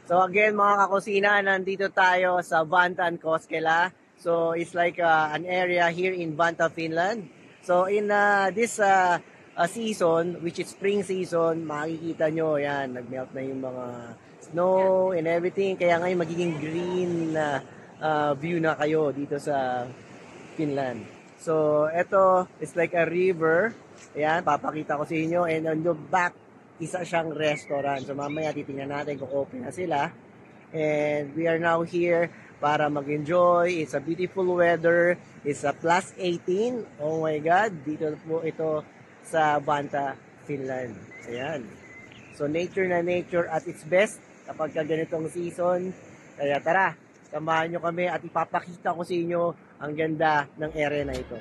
So again mga kakusina, nandito tayo sa Vantaan, Koskela. So it's like an area here in Vantaa, Finland. So in this season, which is spring season, makikita nyo, yan, nagmelt na yung mga snow and everything. Kaya ngayon magiging green na view na kayo dito sa Finland. So ito is like a river. Ayan, papakita ko sa inyo. And on the back, isa siyang restaurant. So mamaya titingnan natin kung open na sila. And we are now here para mag-enjoy. It's a beautiful weather. It's a plus 18. Oh my God. Dito po ito sa Vantaa, Finland. Ayan. So nature na nature at its best kapag ganitong season. Kaya tara, samahan nyo kami at ipapakita ko sa inyo ang ganda ng area na ito.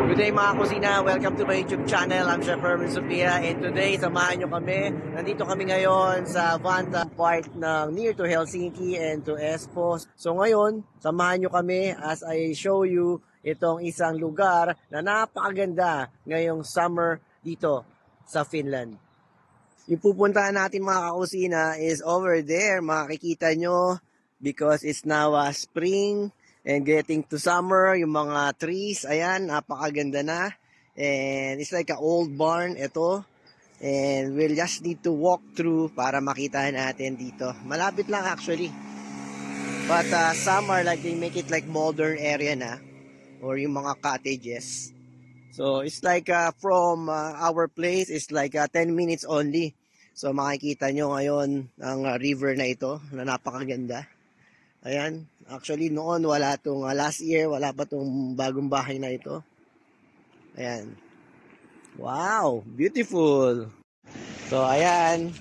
Good day mga kusina, welcome to my YouTube channel. I'm Chef Herman Sophia and today samahan nyo kami. Nandito kami ngayon sa Vantaa part ng near to Helsinki and to Espoo. So ngayon, samahan nyo kami as I show you itong isang lugar na napakaganda ngayong summer dito sa Finland. Yung pupuntahan natin mga kakusina is over there, makikita nyo because it's now spring. And getting to summer, yung mga trees, ayan, napakaganda na. And it's like an old barn, ito. And we'll just need to walk through para makita natin dito. Malapit lang actually. But some are like, they make it like modern area na. Or yung mga cottages. So it's like from our place, it's like 10 minutes only. So makikita nyo ngayon ang river na ito, na napakaganda. Ayan, actually noon wala tong last year, wala pa tong bagong bahay na ito. Ayan. Wow, beautiful. So ayan,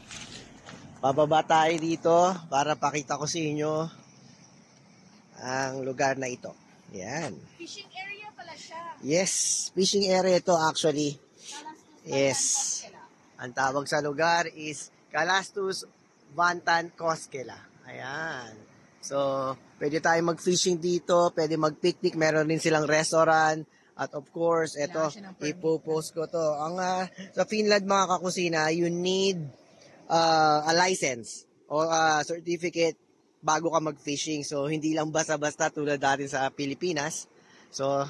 pababa tayo dito para pakita ko sa inyo ang lugar na ito. Ayan. Fishing area pala siya. Yes, fishing area ito actually. Yes. Ang tawag sa lugar is Kalastus Vantaan, Koskela. Ayan. So, pwede tayo mag-fishing dito, pwede mag-picnic, meron din silang restaurant, at of course, ito, ipopost ko to. Ang sa Finland mga kakusina, you need a license o certificate bago ka mag-fishing. So, hindi lang basta-basta tulad natin sa Pilipinas. So,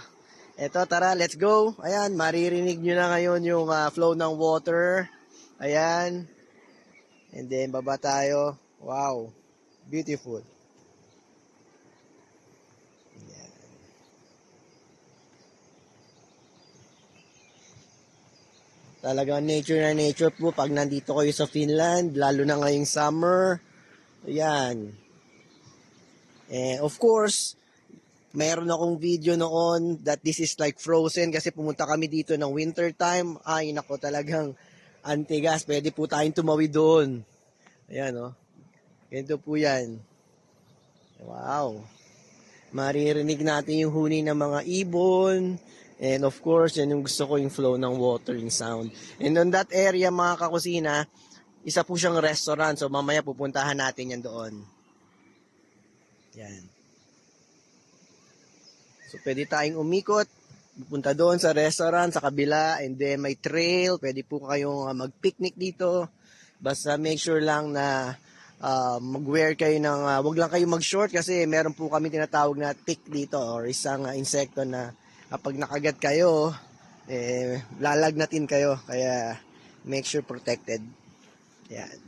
eto, tara, let's go. Ayan, maririnig nyo na ngayon yung flow ng water. Ayan. And then, baba tayo. Wow. Beautiful. Talagang nature na nature po pag nandito kayo sa Finland, lalo na ngayong summer. Ayan. Of course, mayroon akong video noon that this is like frozen kasi pumunta kami dito ng winter time. Ay, nako, talagang antigas. Pwede po tayong tumawid doon. Ayan, oh. Ganito po yan. Wow. Maririnig natin yung huni ng mga ibon. And of course, yan yung gusto ko, yung flow ng water, yung sound. And on that area, mga kakusina, isa po siyang restaurant. So mamaya pupuntahan natin yan doon. Yan. So pwede tayong umikot, pupunta doon sa restaurant, sa kabila, and then may trail. Pwede po kayong mag-picnic dito. Basta make sure lang na mag-wear kayo ng, wag lang kayo mag-short kasi meron po kami tinatawag na tick dito or isang insekto na kapag nakagat kayo, lalagnatin kayo. Kaya make sure protected. Yan.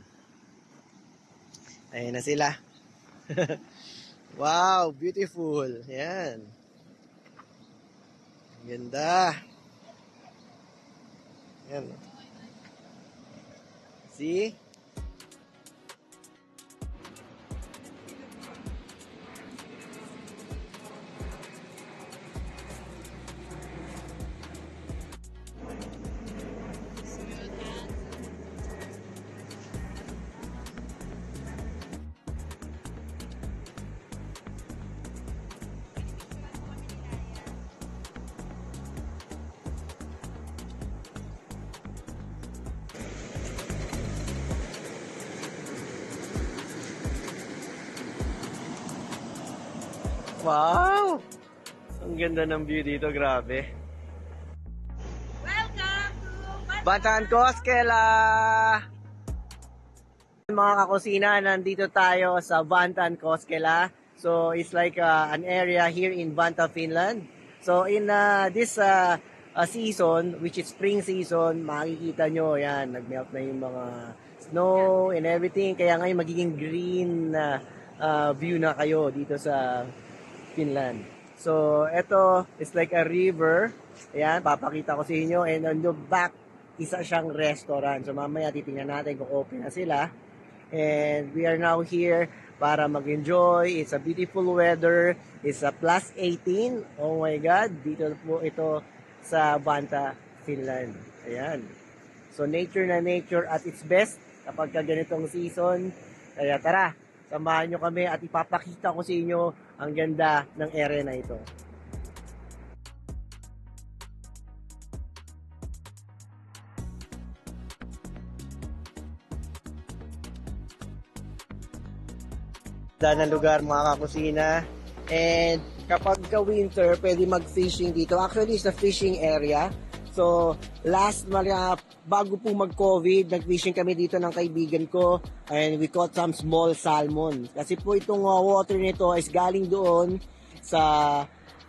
Ayan na sila. Wow, beautiful. Yan. Ganda. Yan. See? Wow! Ang ganda ng view dito, grabe. Welcome to Bataan Koskela! Mga kakusina, nandito tayo sa Vantaan Koskela. So, it's like an area here in Vantaa, Finland. So, in this season, which is spring season, makikita nyo, yan, nagmelt na yung mga snow and everything. Kaya ngayon, magiging green na view na kayo dito sa Finland. So, ito is like a river. Ayan, papakita ko sa inyo. And on the back, isa siyang restaurant. So, mamaya titingnan natin kung open na sila. And we are now here para mag-enjoy. It's a beautiful weather. It's a plus 18. Oh my God. Dito po ito sa Vantaa, Finland. Ayan. So, nature na nature at its best kapag ganitong season. Kaya tara, samahan nyo kami at ipapakita ko sa inyo ang ganda ng area na ito. Ganda ng lugar, mga kakusina. And kapag ka-winter, pwede mag-fishing dito. Actually, it's a fishing area. So, bago po mag-COVID, nag-fishing kami dito ng kaibigan ko and we caught some small salmon. Kasi po itong water nito is galing doon sa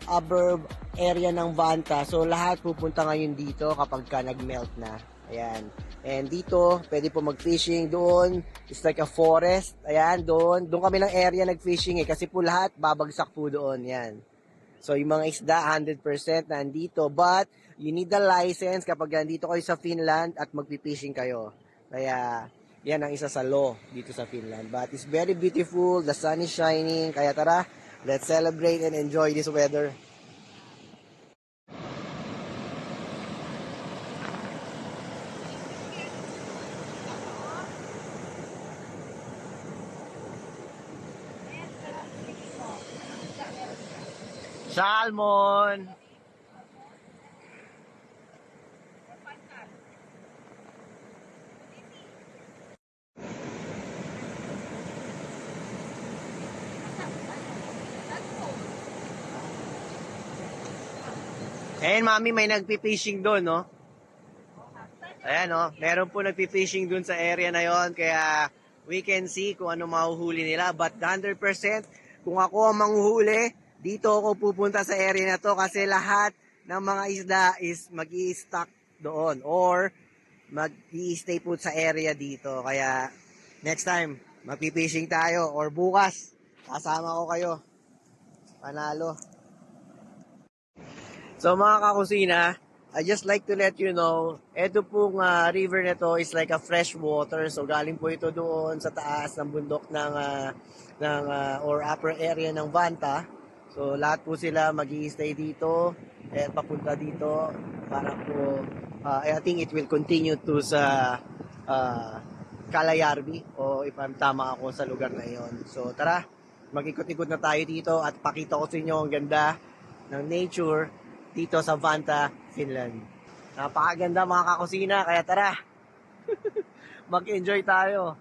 upper area ng Vantaa. So, lahat pupunta ngayon dito kapag ka nag-melt na. Ayan. And dito, pwede po mag-fishing doon. It's like a forest. Ayan, doon. Doon kami ng area nag-fishing kasi po lahat babagsak po doon. Ayan. So, yung mga isda, 100% nandito. But, you need the license kapag nandito kayo sa Finland at magpipishing kayo. Kaya, yan ang isa sa law dito sa Finland. But, it's very beautiful. The sun is shining. Kaya tara, let's celebrate and enjoy this weather. Salmon! Ayan, mami, may nagpipishing doon, no? Ayan, no? Meron po nagpipishing doon sa area na yon, kaya we can see kung ano mahuhuli nila. But 100%, kung ako ang manghuhuli, dito ako pupunta sa area na to kasi lahat ng mga isda is mag-i-stock doon or mag-i-stay po sa area dito. Kaya next time, magpipishing tayo or bukas, kasama ko kayo. Panalo. So mga kakusina, I just like to let you know, ito pong river na to is like a fresh water. So galing po ito doon sa taas ng bundok ng or upper area ng Vantaa. So lahat po sila mag-i-stay dito at papunta dito para po I think it will continue to sa Kalayarbi o if I'm tama ako sa lugar na yon. So tara, mag-ikot-ikot na tayo dito at pakita ko sa inyo ang ganda ng nature dito sa Vantaa, Finland. Napakaganda mga kakusina, kaya tara, mag-enjoy tayo.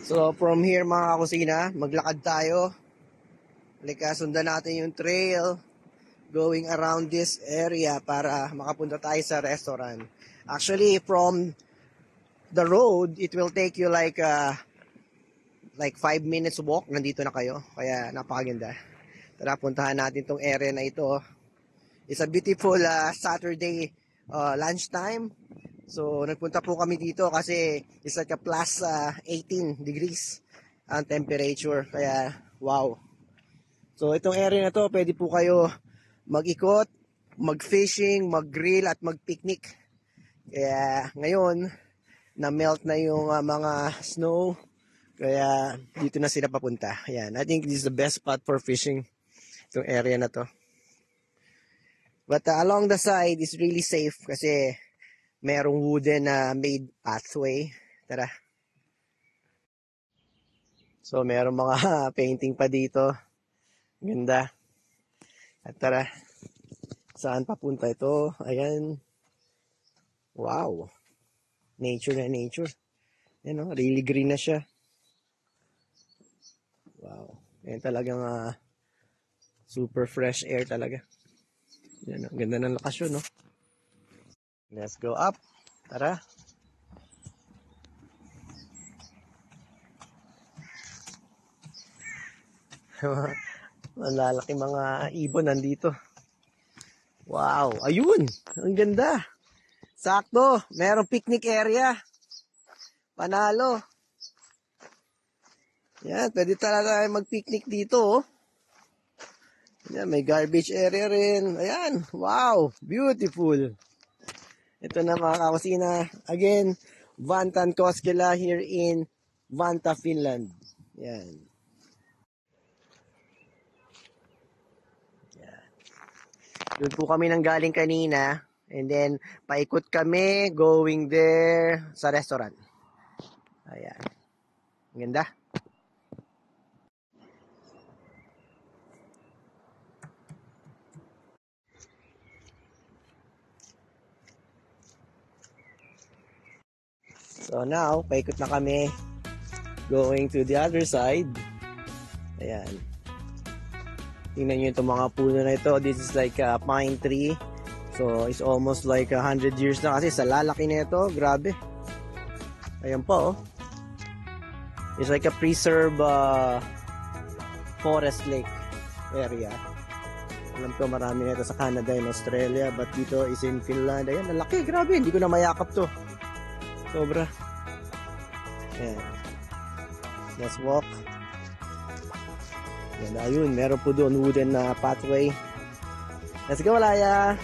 So from here mga kakusina, maglakad tayo. Sundan natin yung trail going around this area para makapunta tayo sa restaurant. Actually, from the road, it will take you like 5 minutes walk. Nandito na kayo. Kaya napakaganda. Tara, puntahan natin tong area na ito. It's a beautiful Saturday lunchtime. So, nagpunta po kami dito kasi it's like a plus 18 degrees ang temperature. Kaya, wow. So, itong area na to, pwede po kayo mag-ikot, mag-fishing, mag-grill, at mag-picnic. Kaya, ngayon, na-melt na yung mga snow. Kaya, dito na sila papunta. Ayan, I think this is the best spot for fishing. Itong area na to. But along the side is really safe kasi merong wooden made pathway. Tara. So, merong mga painting pa dito. Ganda. At tara. Saan papunta ito? Ayan. Wow. Nature na nature. Ayan o, really green na siya. Wow. Ayan talagang super fresh air talaga. Ayan o, ganda ng lokasyon, no? Let's go up. Tara. Malalaki mga ibon nandito. Wow. Ayun. Ang ganda. Sakto. Merong picnic area. Panalo. Yan. Pwede talaga mag-picnic dito. Oh. Yan. May garbage area rin. Ayan. Wow. Beautiful. Ito na mga kakusina. Again, Vantaa Koskela here in Vantaa, Finland. Yan. Yan. Doon po kami nang galing kanina. And then, paikot kami going there sa restaurant. Ayan. Ganda. So now, paikot na kami going to the other side. Ayan. Tingnan nyo itong mga puno na ito. This is like a pine tree. So, it's almost like 100 years na kasi sa lalaki na ito. Grabe. Ayan po, oh. It's like a preserved forest lake area. Alam ko marami na ito sa Canada and Australia. But dito is in Finland. Ayan, lalaki. Grabe. Hindi ko na mayakap to. Sobra. Ayan. Let's walk. Ayan, ayun. Meron po doon wooden pathway. Let's go, Laya!